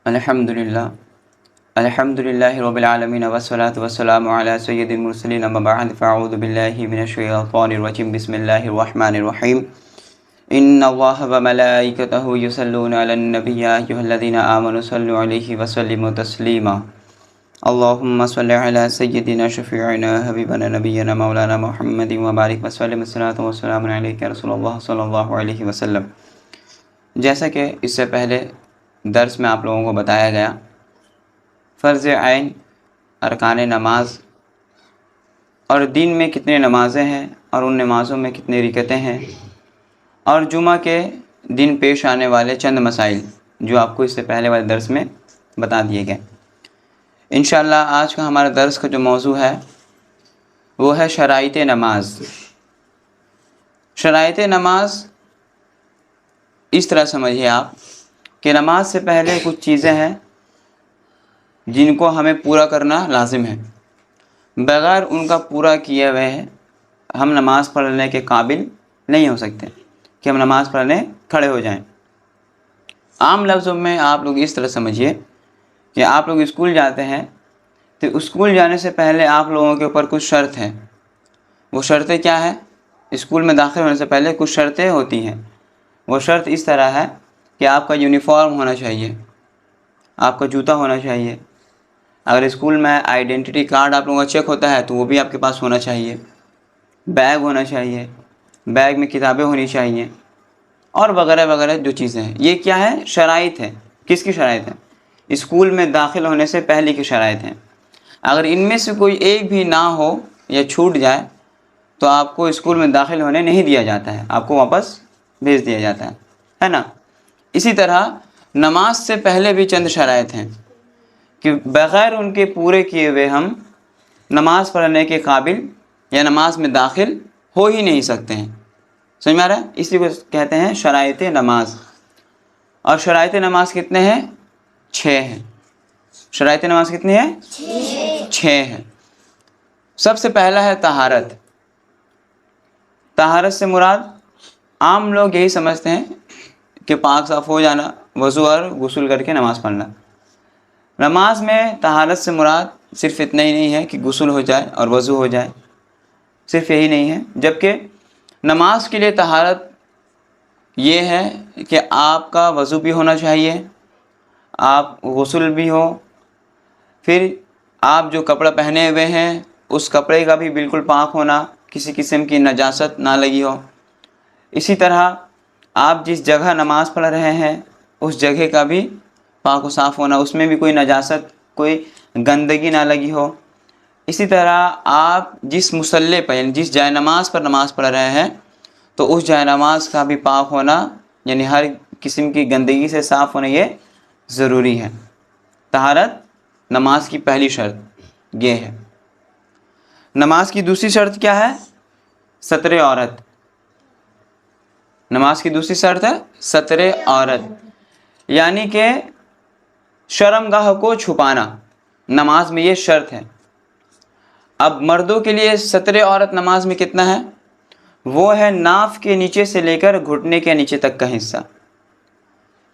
الحمدللہ الحمدللہ رب العالمین والصلاة والسلام علی سید المرسلین اما بعد فاعوذ باللہ من الشیطان الرجیم بسم اللہ الرحمن الرحیم ان اللہ وملائکتہ یصلون علی النبی یا ایھا الذین آمنوا صلوا علیہ وسلموا تسلیما اللہم صل علی سیدنا شفیعنا حبیبنا نبینا مولانا محمد وبارک وسلم الصلاۃ والسلام علیک یا رسول اللہ صلی اللہ علیہ وسلم۔ جیسا کہ اس سے پہلے درس میں آپ لوگوں کو بتایا گیا، فرض عین، ارکان نماز اور دن میں کتنے نمازیں ہیں اور ان نمازوں میں کتنے رکعتیں ہیں، اور جمعہ کے دن پیش آنے والے چند مسائل جو آپ کو اس سے پہلے والے درس میں بتا دیے گئے۔ انشاءاللہ آج کا ہمارا درس کا جو موضوع ہے وہ ہے شرائط نماز۔ شرائط نماز اس طرح سمجھیے آپ کہ نماز سے پہلے کچھ چیزیں ہیں جن کو ہمیں پورا کرنا لازم ہے، بغیر ان کا پورا کیے ہوئے ہم نماز پڑھنے کے قابل نہیں ہو سکتے کہ ہم نماز پڑھنے کھڑے ہو جائیں۔ عام لفظوں میں آپ لوگ اس طرح سمجھیے کہ آپ لوگ اسکول جاتے ہیں تو اسکول جانے سے پہلے آپ لوگوں کے اوپر کچھ شرط ہیں۔ وہ شرطیں کیا ہیں؟ اسکول میں داخل ہونے سے پہلے کچھ شرطیں ہوتی ہیں۔ وہ شرط اس طرح ہے کہ آپ کا یونیفارم ہونا چاہیے، آپ کا جوتا ہونا چاہیے، اگر اسکول میں آئیڈینٹی کارڈ آپ لوگوں کا چیک ہوتا ہے تو وہ بھی آپ کے پاس ہونا چاہیے، بیگ ہونا چاہیے، بیگ میں کتابیں ہونی چاہیے، اور وغیرہ وغیرہ جو چیزیں ہیں۔ یہ کیا ہے؟ شرائط ہے۔ کس کی شرائط ہے؟ اسکول میں داخل ہونے سے پہلے کی شرائط ہیں۔ اگر ان میں سے کوئی ایک بھی نہ ہو یا چھوٹ جائے تو آپ کو اسکول میں داخل ہونے نہیں دیا جاتا ہے، آپ کو واپس بھیج دیا جاتا ہے نا۔ اسی طرح نماز سے پہلے بھی چند شرائط ہیں کہ بغیر ان کے پورے کیے ہوئے ہم نماز پڑھنے کے قابل یا نماز میں داخل ہو ہی نہیں سکتے ہیں۔ سمجھ میں آ رہا ہے؟ اس لیے کہتے ہیں شرائط نماز۔ اور شرائط نماز کتنے ہیں؟ 6 ہیں۔ شرائط نماز کتنی ہیں؟ 6 ہیں۔ سب سے پہلا ہے طہارت۔ طہارت سے مراد عام لوگ یہی سمجھتے ہیں کہ پاک صاف ہو جانا، وضو اور غسل کر کے نماز پڑھنا۔ نماز میں طہارت سے مراد صرف اتنا ہی نہیں ہے کہ غسل ہو جائے اور وضو ہو جائے، صرف یہی نہیں ہے، جبکہ نماز کے لیے طہارت یہ ہے کہ آپ کا وضو بھی ہونا چاہیے، آپ غسل بھی ہو، پھر آپ جو کپڑا پہنے ہوئے ہیں اس کپڑے کا بھی بالکل پاک ہونا، کسی قسم کی نجاست نہ لگی ہو۔ اسی طرح آپ جس جگہ نماز پڑھ رہے ہیں اس جگہ کا بھی پاک و صاف ہونا، اس میں بھی کوئی نجاست، کوئی گندگی نہ لگی ہو۔ اسی طرح آپ جس مصلی پر یعنی جس جائے نماز پر نماز پڑھ رہے ہیں تو اس جائے نماز کا بھی پاک ہونا، یعنی ہر قسم کی گندگی سے صاف ہونا، یہ ضروری ہے۔ طہارت نماز کی پہلی شرط یہ ہے۔ نماز کی دوسری شرط کیا ہے؟ ستر عورت۔ نماز کی دوسری شرط ہے ستر عورت، یعنی کہ شرمگاہ کو چھپانا، نماز میں یہ شرط ہے۔ اب مردوں کے لیے ستر عورت نماز میں کتنا ہے؟ وہ ہے ناف کے نیچے سے لے کر گھٹنے کے نیچے تک کا حصہ۔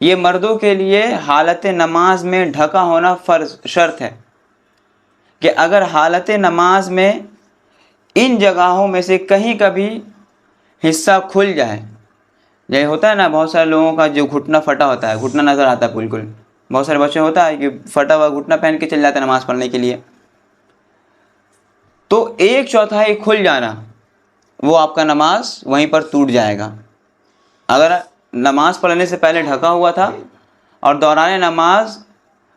یہ مردوں کے لیے حالت نماز میں ڈھکا ہونا فرض شرط ہے کہ اگر حالت نماز میں ان جگہوں میں سے کہیں کا بھی حصہ کھل جائے، یہ ہوتا ہے نا بہت سارے لوگوں کا جو گھٹنا پھٹا ہوتا ہے، گھٹنا نظر آتا ہے بالکل، بہت سارے بچے ہوتا ہے کہ پھٹا ہوا گھٹنا پہن کے چل جاتے ہیں نماز پڑھنے کے لیے، تو 1/4 کھل جانا وہ آپ کا نماز وہیں پر ٹوٹ جائے گا۔ اگر نماز پڑھنے سے پہلے ڈھکا ہوا تھا اور دوران نماز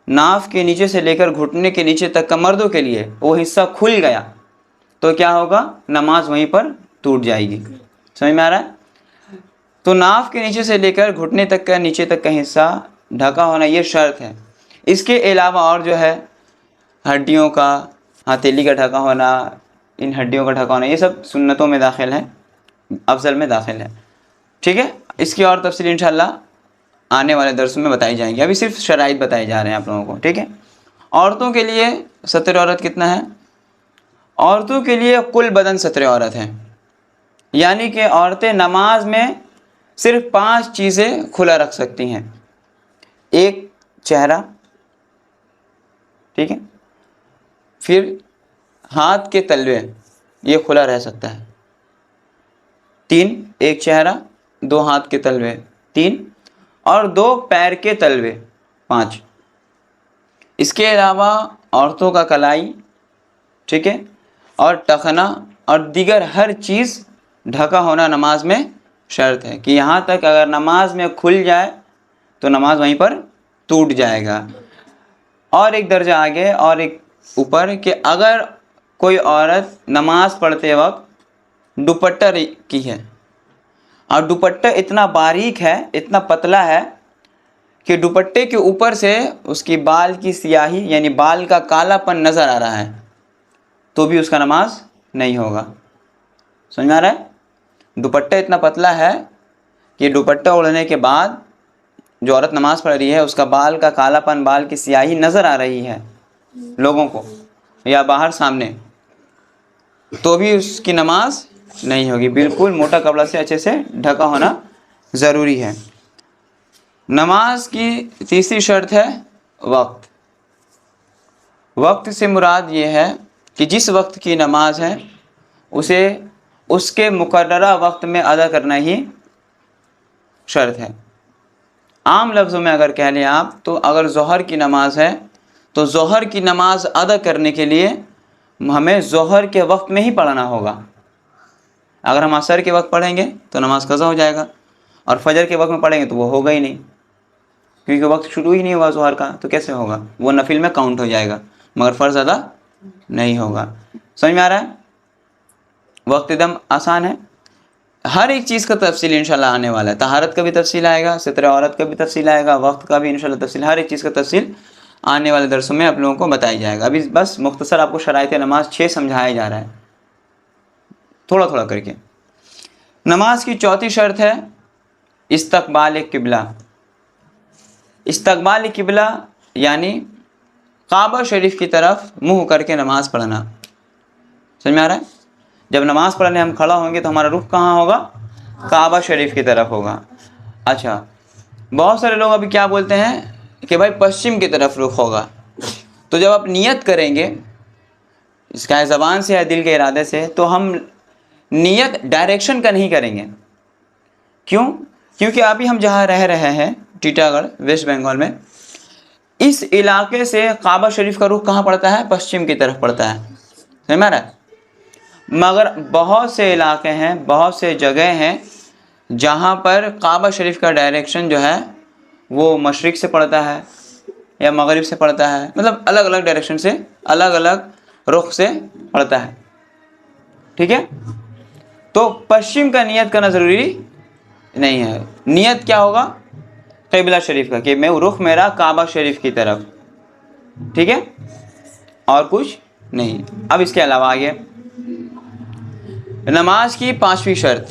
ناف کے نیچے سے لے کر گھٹنے کے نیچے تک کا مردوں کے لیے وہ حصہ کھل گیا تو کیا ہوگا؟ نماز وہیں پر ٹوٹ جائے گی۔ سمجھ میں آ رہا ہے؟ تو ناف کے نیچے سے لے کر گھٹنے تک کا نیچے تک کا حصہ ڈھکا ہونا یہ شرط ہے۔ اس کے علاوہ اور جو ہے ہڈیوں کا، ہتھیلی کا ڈھکا ہونا، ان ہڈیوں کا ڈھکا ہونا، یہ سب سنتوں میں داخل ہے، افضل میں داخل ہے۔ ٹھیک ہے؟ اس کی اور تفصیل انشاءاللہ آنے والے درسوں میں بتائی جائیں گی، ابھی صرف شرائط بتائے جا رہے ہیں آپ لوگوں کو۔ ٹھیک ہے؟ عورتوں کے لیے ستر عورت کتنا ہے؟ عورتوں کے لیے کل بدن ستر عورت ہے، یعنی کہ عورتیں نماز میں صرف 5 چیزیں کھلا رکھ سکتی ہیں۔ ایک چہرہ، ٹھیک ہے. پھر ہاتھ کے تلوے یہ کھلا رہ سکتا ہے. 3 ایک چہرہ، 2 ہاتھ کے تلوے 3، اور 2 پیر کے تلوے 5. اس کے علاوہ عورتوں کا کلائی، ٹھیک ہے، اور ٹخنا اور دیگر ہر چیز ڈھکا ہونا نماز میں شرط ہے، کہ یہاں تک اگر نماز میں کھل جائے تو نماز وہیں پر ٹوٹ جائے گا. اور ایک درجہ آگے اور ایک اوپر، کہ اگر کوئی عورت نماز پڑھتے وقت دوپٹہ کی ہے، اور دوپٹہ اتنا باریک ہے، اتنا پتلا ہے کہ دوپٹے کے اوپر سے اس کی بال کی سیاہی یعنی بال کا کالا پن نظر آ رہا ہے، تو بھی اس کا نماز نہیں ہوگا. سمجھ میں آ رہا ہے؟ دوپٹہ اتنا پتلا ہے کہ دوپٹہ اوڑھنے کے بعد جو عورت نماز پڑھ رہی ہے اس کا بال کا کالا پن، بال کی سیاہی نظر آ رہی ہے لوگوں کو یا باہر سامنے، تو بھی اس کی نماز نہیں ہوگی. بالکل موٹا کپڑا سے اچھے سے ڈھکا ہونا ضروری ہے. نماز کی تیسری شرط ہے وقت. وقت سے مراد یہ ہے کہ جس وقت کی نماز ہے اسے اس کے مقررہ وقت میں ادا کرنا ہی شرط ہے. عام لفظوں میں اگر کہہ لیں آپ تو اگر ظہر کی نماز ہے تو ظہر کی نماز ادا کرنے کے لیے ہمیں ظہر کے وقت میں ہی پڑھنا ہوگا. اگر ہم عصر کے وقت پڑھیں گے تو نماز قضا ہو جائے گا، اور فجر کے وقت میں پڑھیں گے تو وہ ہوگا ہی نہیں، کیونکہ وقت شروع ہی نہیں ہوا ظہر کا، تو کیسے ہوگا؟ وہ نفل میں کاؤنٹ ہو جائے گا مگر فرض ادا نہیں ہوگا. سمجھ میں آ رہا ہے؟ وقت ایک دم آسان ہے. ہر ایک چیز کا تفصیل انشاءاللہ آنے والا ہے. طہارت کا بھی تفصیل آئے گا، ستر عورت کا بھی تفصیل آئے گا، وقت کا بھی انشاءاللہ تفصیل، ہر ایک چیز کا تفصیل آنے والے درسوں میں آپ لوگوں کو بتائی جائے گا. ابھی بس مختصر آپ کو شرائط نماز 6 سمجھایا جا رہا ہے تھوڑا تھوڑا کر کے. نماز کی چوتھی شرط ہے استقبال قبلہ. استقبال قبلہ یعنی کعبہ شریف کی طرف منہ کر کے نماز پڑھنا. سمجھ میں آ رہا ہے؟ جب نماز پڑھنے ہم کھڑا ہوں گے تو ہمارا رخ کہاں ہوگا؟ کعبہ شریف کی طرف ہوگا. اچھا، بہت سارے لوگ ابھی کیا بولتے ہیں کہ بھائی پشچم کی طرف رخ ہوگا. تو جب آپ نیت کریں گے اس کا زبان سے یا دل کے ارادے سے، تو ہم نیت ڈائریکشن کا نہیں کریں گے. کیوں؟ کیونکہ ابھی ہم جہاں رہ رہے ہیں ٹیٹا گڑھ ویسٹ بنگال میں، اس علاقے سے کعبہ شریف کا رخ کہاں پڑتا ہے؟ پشچم کی طرف پڑتا ہے. سمجھ میں آ رہا ہے؟ مگر بہت سے علاقے ہیں، بہت سے جگہ ہیں جہاں پر کعبہ شریف کا ڈائریکشن جو ہے وہ مشرق سے پڑتا ہے یا مغرب سے پڑتا ہے، مطلب الگ الگ ڈائریکشن سے، الگ الگ رخ سے پڑتا ہے. ٹھیک ہے؟ تو پشچم کا نیت کرنا ضروری نہیں ہے. نیت کیا ہوگا؟ قبلہ شریف کا، کہ میں رخ میرا کعبہ شریف کی طرف. ٹھیک ہے؟ اور کچھ نہیں. اب اس کے علاوہ آگے نماز کی 5ویں شرط.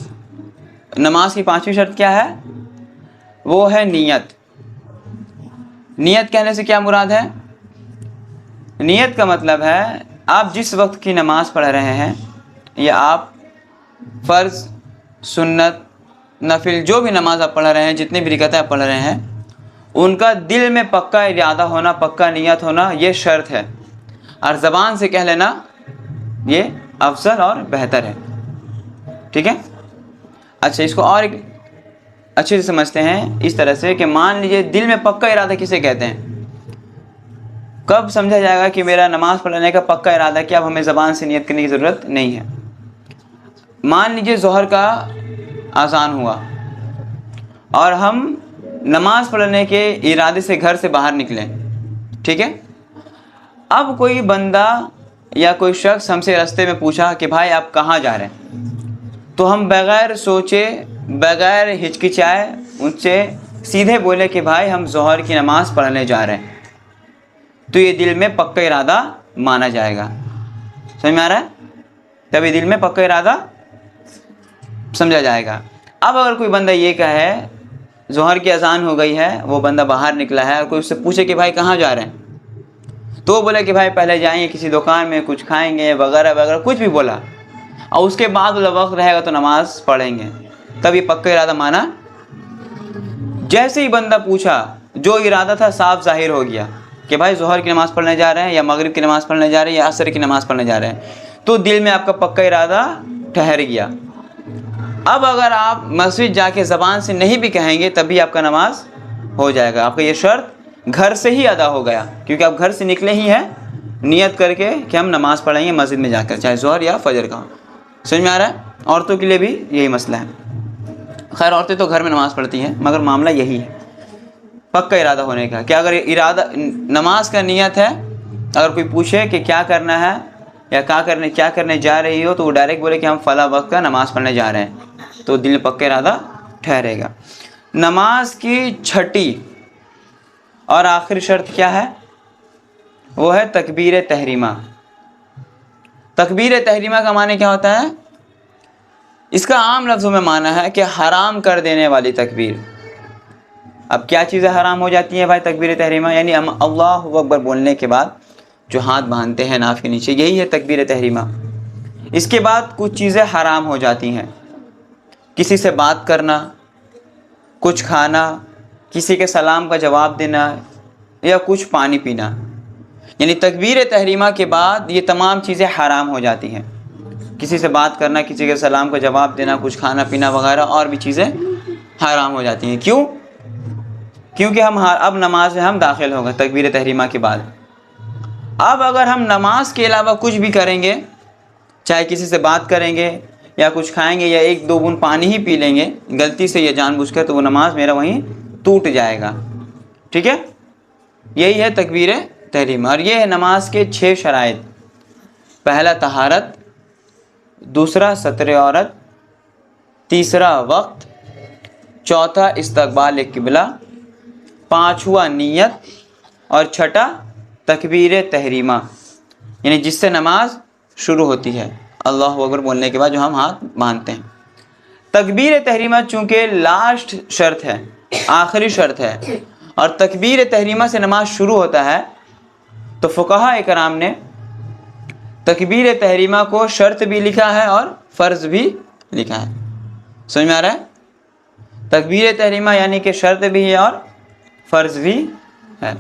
نماز کی 5ویں شرط کیا ہے؟ وہ ہے نیت. نیت کہنے سے کیا مراد ہے؟ نیت کا مطلب ہے آپ جس وقت کی نماز پڑھ رہے ہیں، یا آپ فرض، سنت، نفل جو بھی نماز آپ پڑھ رہے ہیں، جتنی بھی رکعتیں آپ پڑھ رہے ہیں، ان کا دل میں پکا ارادہ ہونا، پکا نیت ہونا، یہ شرط ہے. اور زبان سے کہہ لینا یہ افضل اور بہتر ہے. ٹھیک ہے؟ اچھا، اس کو اور ایک اچھے سے سمجھتے ہیں اس طرح سے کہ مان لیجئے دل میں پکا ارادہ کسے کہتے ہیں؟ کب سمجھا جائے گا کہ میرا نماز پڑھنے کا پکا ارادہ کیا؟ اب ہمیں زبان سے نیت کرنے کی ضرورت نہیں ہے. مان لیجئے ظہر کا اذان ہوا اور ہم نماز پڑھنے کے ارادے سے گھر سے باہر نکلے. ٹھیک ہے؟ اب کوئی بندہ یا کوئی شخص ہم سے راستے میں پوچھا کہ بھائی آپ کہاں جا رہے ہیں، تو ہم بغیر سوچے، بغیر ہچکچائے ان سے سیدھے بولے کہ بھائی ہم ظہر کی نماز پڑھنے جا رہے ہیں، تو یہ دل میں پکا ارادہ مانا جائے گا. سمجھ میں آ رہا ہے؟ تب یہ دل میں پکا ارادہ سمجھا جائے گا. اب اگر کوئی بندہ یہ کہے ظہر کی اذان ہو گئی ہے، وہ بندہ باہر نکلا ہے، اور کوئی اس سے پوچھے کہ بھائی کہاں جا رہے ہیں، تو وہ بولے کہ بھائی پہلے جائیں گے کسی دکان میں، کچھ کھائیں گے وغیرہ وغیرہ، کچھ بھی بولا، اور اس کے بعد وقت رہے گا تو نماز پڑھیں گے، تب یہ پکا ارادہ مانا. جیسے ہی بندہ پوچھا، جو ارادہ تھا صاف ظاہر ہو گیا، کہ بھائی ظہر کی نماز پڑھنے جا رہے ہیں یا مغرب کی نماز پڑھنے جا رہے ہیں یا عصر کی نماز پڑھنے جا رہے ہیں، تو دل میں آپ کا پکا ارادہ ٹھہر گیا. اب اگر آپ مسجد جا کے زبان سے نہیں بھی کہیں گے تب بھی آپ کا نماز ہو جائے گا. آپ کا یہ شرط گھر سے ہی ادا ہو گیا، کیونکہ آپ گھر سے نکلے ہی ہیں نیت کر کے کہ ہم نماز پڑھیں گے مسجد میں جا کر، چاہے ظہر یا فجر کا. سمجھ میں آ رہا ہے؟ عورتوں کے لیے بھی یہی مسئلہ ہے. خیر عورتیں تو گھر میں نماز پڑھتی ہیں، مگر معاملہ یہی ہے پکا ارادہ ہونے کا. کہ اگر ارادہ نماز کا نیت ہے، اگر کوئی پوچھے کہ کیا کرنا ہے یا کیا کرنے جا رہی ہو، تو وہ ڈائریکٹ بولے کہ ہم فلاں وقت کا نماز پڑھنے جا رہے ہیں، تو دل میں پکا ارادہ ٹھہرے گا. نماز کی چھٹی اور آخری شرط کیا ہے؟ وہ ہے تکبیر تحریمہ. تکبیر تحریمہ کا معنی کیا ہوتا ہے؟ اس کا عام لفظوں میں معنی ہے کہ حرام کر دینے والی تکبیر. اب کیا چیزیں حرام ہو جاتی ہیں بھائی تکبیر تحریمہ؟ یعنی ہم اللہ اکبر بولنے کے بعد جو ہاتھ باندھتے ہیں ناف کے نیچے، یہی ہے تکبیر تحریمہ. اس کے بعد کچھ چیزیں حرام ہو جاتی ہیں. کسی سے بات کرنا، کچھ کھانا، کسی کے سلام کا جواب دینا، یا کچھ پانی پینا. یعنی تکبیر تحریمہ کے بعد یہ تمام چیزیں حرام ہو جاتی ہیں. کسی سے بات کرنا، کسی کے سلام کا جواب دینا، کچھ کھانا پینا وغیرہ اور بھی چیزیں حرام ہو جاتی ہیں. کیوں؟ کیونکہ اب نماز میں ہم داخل ہو گئے تکبیر تحریمہ کے بعد. اب اگر ہم نماز کے علاوہ کچھ بھی کریں گے، چاہے کسی سے بات کریں گے یا کچھ کھائیں گے یا ایک دو بوند پانی ہی پی لیں گے غلطی سے یا جان بوجھ کر، تو وہ نماز میرا وہیں ٹوٹ جائے گا. ٹھیک ہے؟ یہی ہے تکبیر تحریمہ. اور یہ ہے نماز کے 6 شرائط. پہلا طہارت، دوسرا ستر عورت، تیسرا وقت، چوتھا استقبال قبلہ، پانچواں نیت، اور چھٹا تکبیر تحریمہ، یعنی جس سے نماز شروع ہوتی ہے اللہ اکبر بولنے کے بعد جو ہم ہاتھ باندھتے ہیں. تکبیر تحریمہ چونکہ لاسٹ شرط ہے، آخری شرط ہے، اور تکبیر تحریمہ سے نماز شروع ہوتا ہے، تو فقہاء اکرام نے تکبیر تحریمہ کو شرط بھی لکھا ہے اور فرض بھی لکھا ہے. سمجھ میں آ رہا ہے؟ تکبیر تحریمہ یعنی کہ شرط بھی ہے اور فرض بھی ہے.